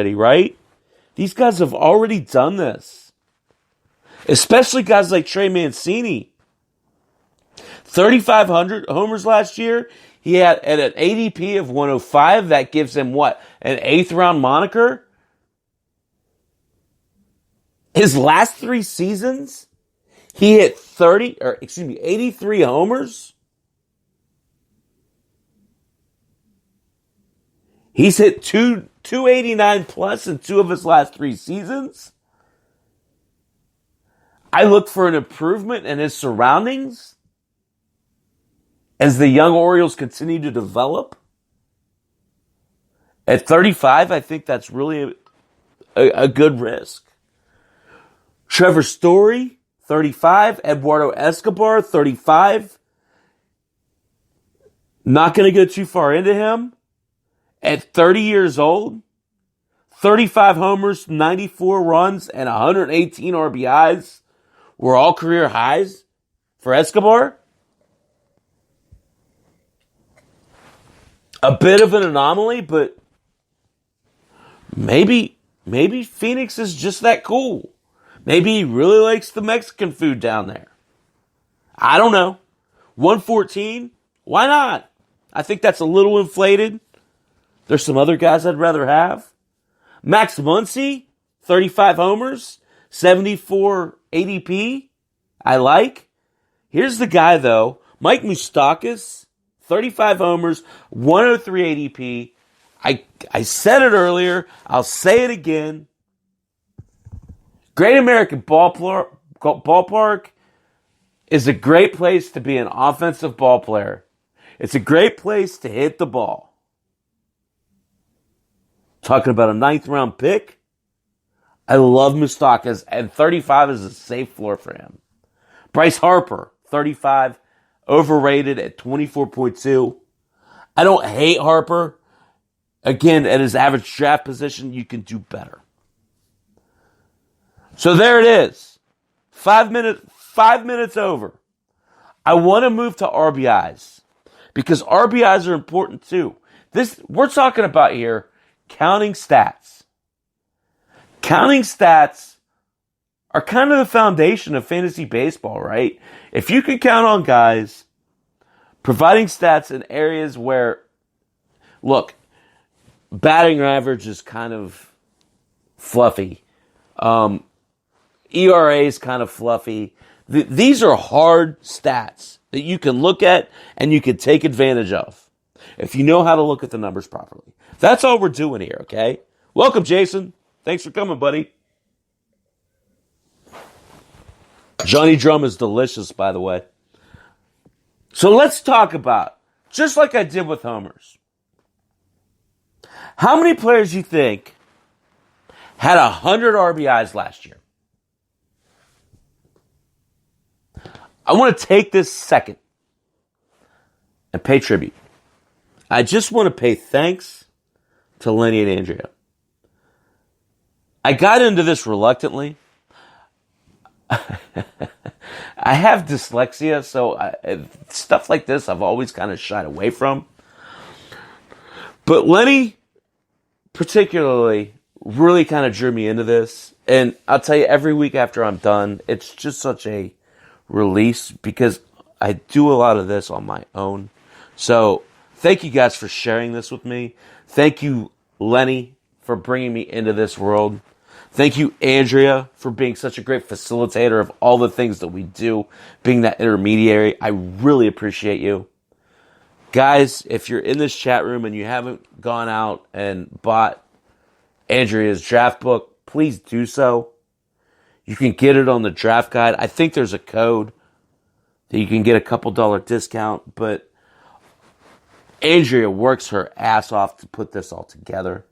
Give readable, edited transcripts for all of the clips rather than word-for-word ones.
right? These guys have already done this. Especially guys like Trey Mancini. 3,500 homers last year. He had at an ADP of 105. That gives him what? An 8th round moniker? His last 3 seasons, he hit 83 homers. He's hit 289 plus in 2 of his last 3 seasons. I look for an improvement in his surroundings as the young Orioles continue to develop. At 35, I think that's really a good risk. Trevor Story, 35. Eduardo Escobar, 35. Not going to go too far into him. At 30 years old, 35 homers, 94 runs, and 118 RBIs were all career highs for Escobar. A bit of an anomaly, but maybe Phoenix is just that cool. Maybe he really likes the Mexican food down there. I don't know. 114? Why not? I think that's a little inflated. There's some other guys I'd rather have. Max Muncy, 35 homers, 74 ADP. I like. Here's the guy, though. Mike Moustakas, 35 homers, 103 ADP. I said it earlier. I'll say it again. Great American Ballpark is a great place to be an offensive ball player. It's a great place to hit the ball. Talking about a 9th round pick. I love Moustakas, and 35 is a safe floor for him. Bryce Harper, 35, overrated at 24.2. I don't hate Harper. Again, at his average draft position, you can do better. So there it is. 5 minutes over. I want to move to RBIs because RBIs are important too. We're talking about here counting stats. Counting stats are kind of the foundation of fantasy baseball, right? If you can count on guys providing stats in areas where, look, batting average is kind of fluffy. ERA is kind of fluffy. These are hard stats that you can look at and you can take advantage of if you know how to look at the numbers properly. That's all we're doing here, okay? Welcome, Jason. Thanks for coming, buddy. Johnny Drum is delicious, by the way. So let's talk about, just like I did with homers, how many players you think had 100 RBIs last year? I want to take this second and pay tribute. I just want to pay thanks to Lenny and Andrea. I got into this reluctantly. I have dyslexia, so stuff like this I've always kind of shied away from. But Lenny, particularly, really kind of drew me into this. And I'll tell you, every week after I'm done, it's just such a release because I do a lot of this on my own. So thank you guys for sharing this with me. Thank you, Lenny, for bringing me into this world. Thank you, Andrea, for being such a great facilitator of all the things that we do, being that intermediary. I really appreciate you. Guys, if you're in this chat room and you haven't gone out and bought Andrea's draft book, please do so. You can get it on the draft guide. I think there's a code that you can get a couple $1 discount, but Andrea works her ass off to put this all together.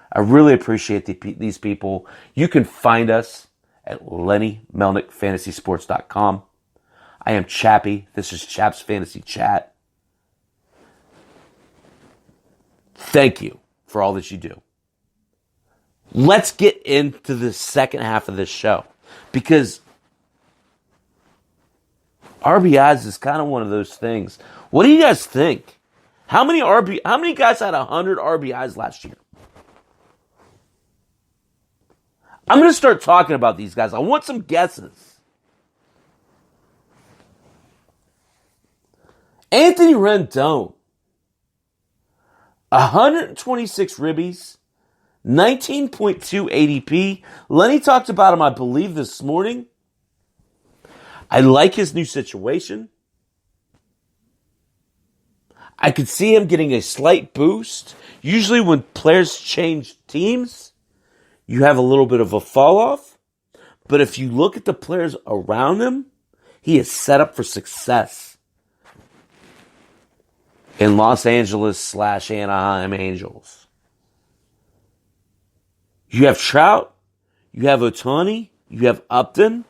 I really appreciate these people. You can find us at LennyMelnickFantasySports.com. I am Chappy. This is Chap's Fantasy Chat. Thank you for all that you do. Let's get into the second half of this show because RBIs is kind of one of those things. What do you guys think? How many guys had 100 RBIs last year? I'm going to start talking about these guys. I want some guesses. Anthony Rendon, 126 ribbies, 19.2 ADP. Lenny talked about him, I believe, this morning. I like his new situation. I could see him getting a slight boost. Usually when players change teams, you have a little bit of a fall off. But if you look at the players around him, he is set up for success in Los Angeles / Anaheim Angels. You have Trout, you have Ohtani, you have Upton,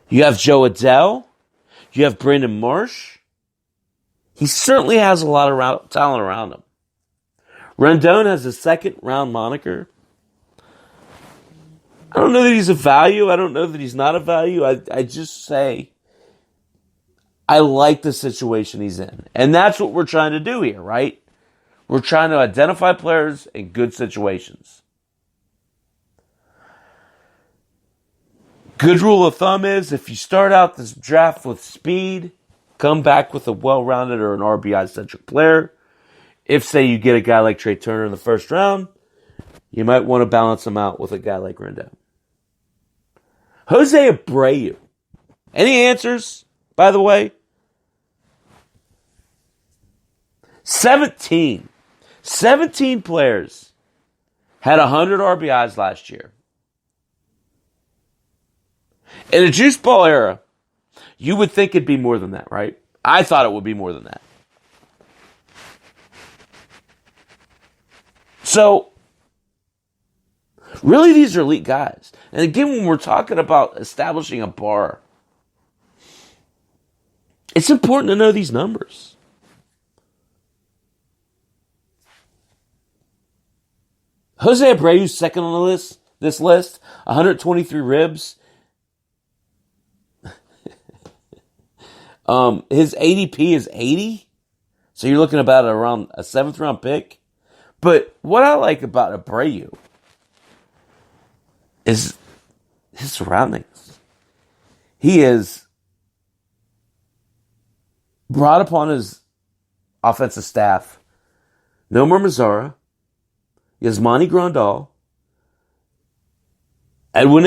you have Joe Adele, you have Brandon Marsh. He certainly has a lot of talent around him. Rendon has a second round moniker. I don't know that he's a value. I don't know that he's not a value. I just say I like the situation he's in. And that's what we're trying to do here, right? We're trying to identify players in good situations. Good rule of thumb is if you start out this draft with speed, come back with a well-rounded or an RBI-centric player. If, say, you get a guy like Trey Turner in the first round, you might want to balance him out with a guy like Rendon. Jose Abreu. Any answers, by the way? 17 players had 100 RBIs last year. In a juice ball era, you would think it'd be more than that, right? I thought it would be more than that. So, really, these are elite guys. And again, when we're talking about establishing a bar, it's important to know these numbers. Jose Abreu's second on this list, 123 ribs. His ADP is 80. So you're looking about around a 7th round pick. But what I like about Abreu is his surroundings. He is brought upon his offensive staff Nomar Mazara, Yasmani Grandal, Edwin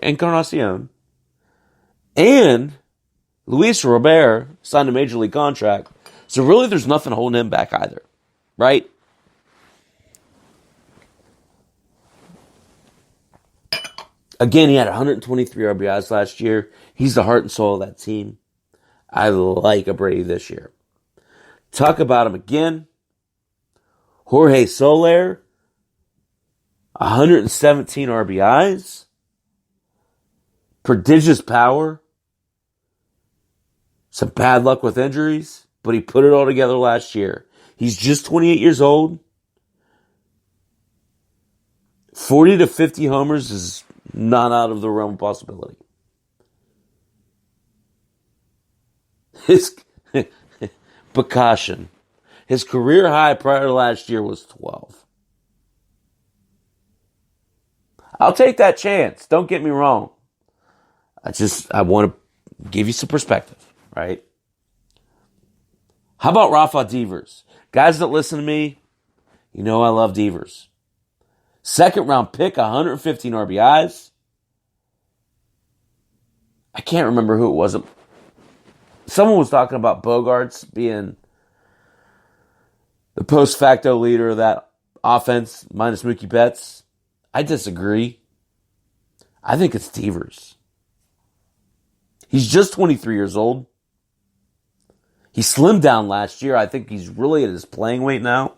Encarnacion, and Luis Robert signed a major league contract. So really there's nothing holding him back either. Right? Again, he had 123 RBIs last year. He's the heart and soul of that team. I like Abreu this year. Talk about him again. Jorge Soler, 117 RBIs. Prodigious power. Some bad luck with injuries, but he put it all together last year. He's just 28 years old. 40 to 50 homers is not out of the realm of possibility. Bakashian. His career high prior to last year was 12. I'll take that chance. Don't get me wrong. I want to give you some perspective, right? How about Rafa Devers? Guys that listen to me, you know I love Devers. Second round pick, 115 RBIs. I can't remember who it was. Someone was talking about Bogarts being the post facto leader of that offense, minus Mookie Betts. I disagree. I think it's Devers. He's just 23 years old. He slimmed down last year. I think he's really at his playing weight now.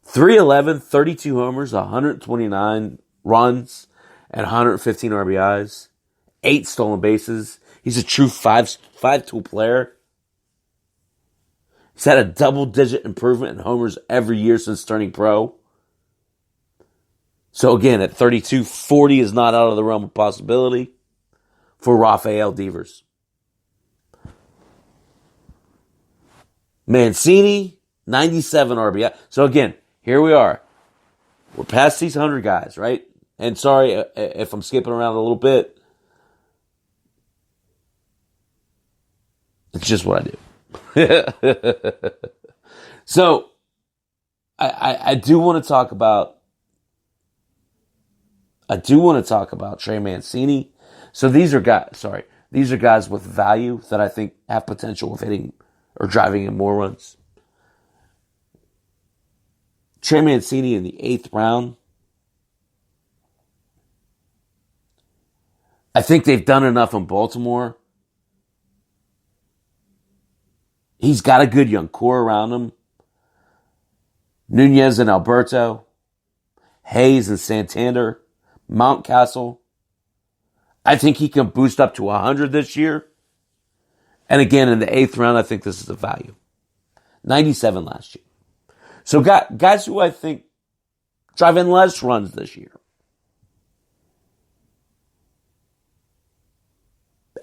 311, 32 homers, 129 runs, and 115 RBIs. 8 stolen bases. He's a true five-tool player. He's had a double-digit improvement in homers every year since turning pro. So again, at 32, 40 is not out of the realm of possibility for Rafael Devers. Mancini, 97 RBI. So again, here we are. We're past these 100 guys, right? And sorry if I'm skipping around a little bit. It's just what I do. So, I do want to talk about Trey Mancini. So these are guys with value that I think have potential of hitting or driving in more runs. Trey Mancini in the 8th round. I think they've done enough in Baltimore. He's got a good young core around him. Nunez and Alberto, Hayes and Santander, Mountcastle. I think he can boost up to 100 this year. And again, in the 8th round, I think this is a value. 97 last year. So guys who I think drive in less runs this year.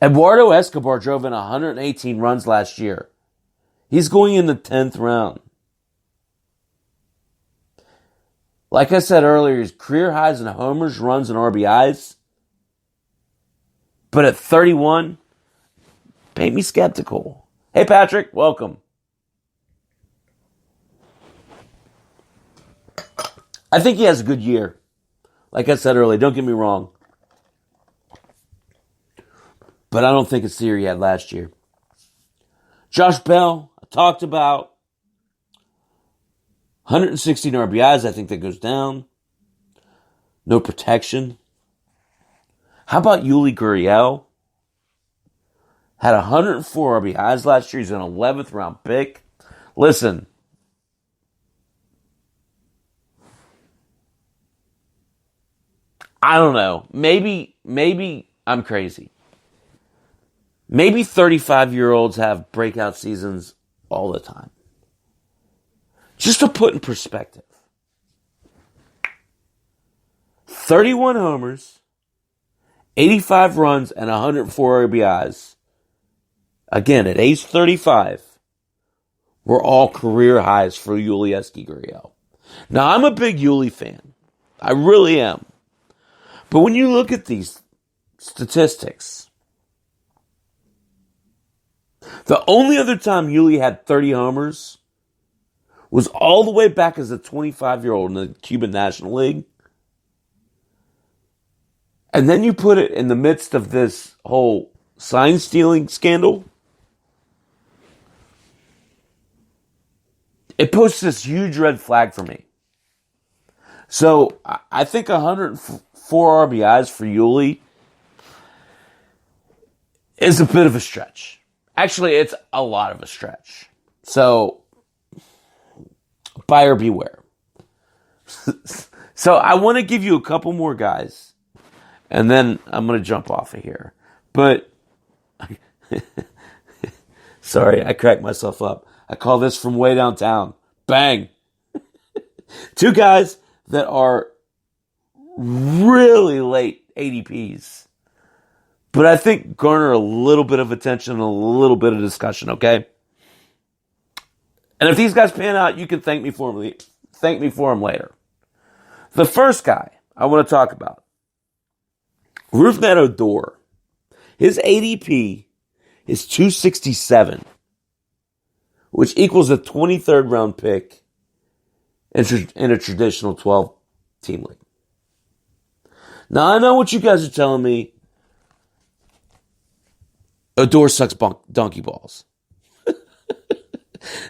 Eduardo Escobar drove in 118 runs last year. He's going in the 10th round. Like I said earlier, his career highs in homers, runs, and RBIs. But at 31, paint me skeptical. Hey, Patrick, welcome. I think he has a good year. Like I said earlier, don't get me wrong. But I don't think it's the year he had last year. Josh Bell, I talked about. 116 RBIs, I think that goes down. No protection. How about Yuli Gurriel? Had 104 RBIs last year. He's an 11th round pick. Listen. I don't know. Maybe I'm crazy. Maybe 35-year-olds have breakout seasons all the time. Just to put in perspective. 31 homers, 85 runs, and 104 RBIs. Again, at age 35, were all career highs for Yuli Gurriel. Now, I'm a big Yuli fan. I really am. But when you look at these statistics, the only other time Yuli had 30 homers was all the way back as a 25-year-old in the Cuban National League. And then you put it in the midst of this whole sign-stealing scandal. It puts this huge red flag for me. So, I think 104 RBIs for Yuli is a bit of a stretch. Actually, it's a lot of a stretch. So, buyer beware. So, I want to give you a couple more guys, and then I'm going to jump off of here. But, sorry, I cracked myself up. I call this from way downtown. Bang! Two guys that are really late ADPs, but I think garner a little bit of attention and a little bit of discussion, okay? And if these guys pan out, you can thank me for them later. The first guy I want to talk about, Rougned Odor. His ADP is 267, which equals a 23rd round pick in a traditional 12-team league. Now, I know what you guys are telling me. Odor sucks donkey balls.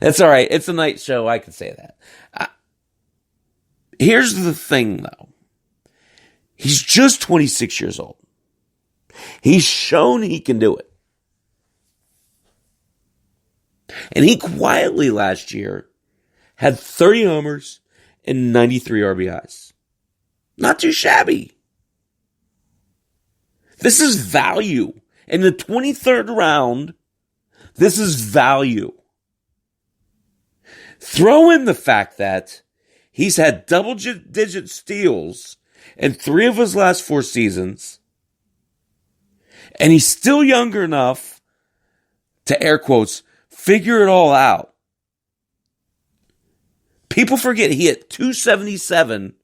That's all right. It's a night show. I can say that. Here's the thing, though. He's just 26 years old. He's shown he can do it. And he quietly last year had 30 homers and 93 RBIs. Not too shabby. This is value. In the 23rd round, this is value. Throw in the fact that he's had double-digit steals in 3 of his last 4 seasons, and he's still younger enough to, air quotes, figure it all out. People forget he hit 277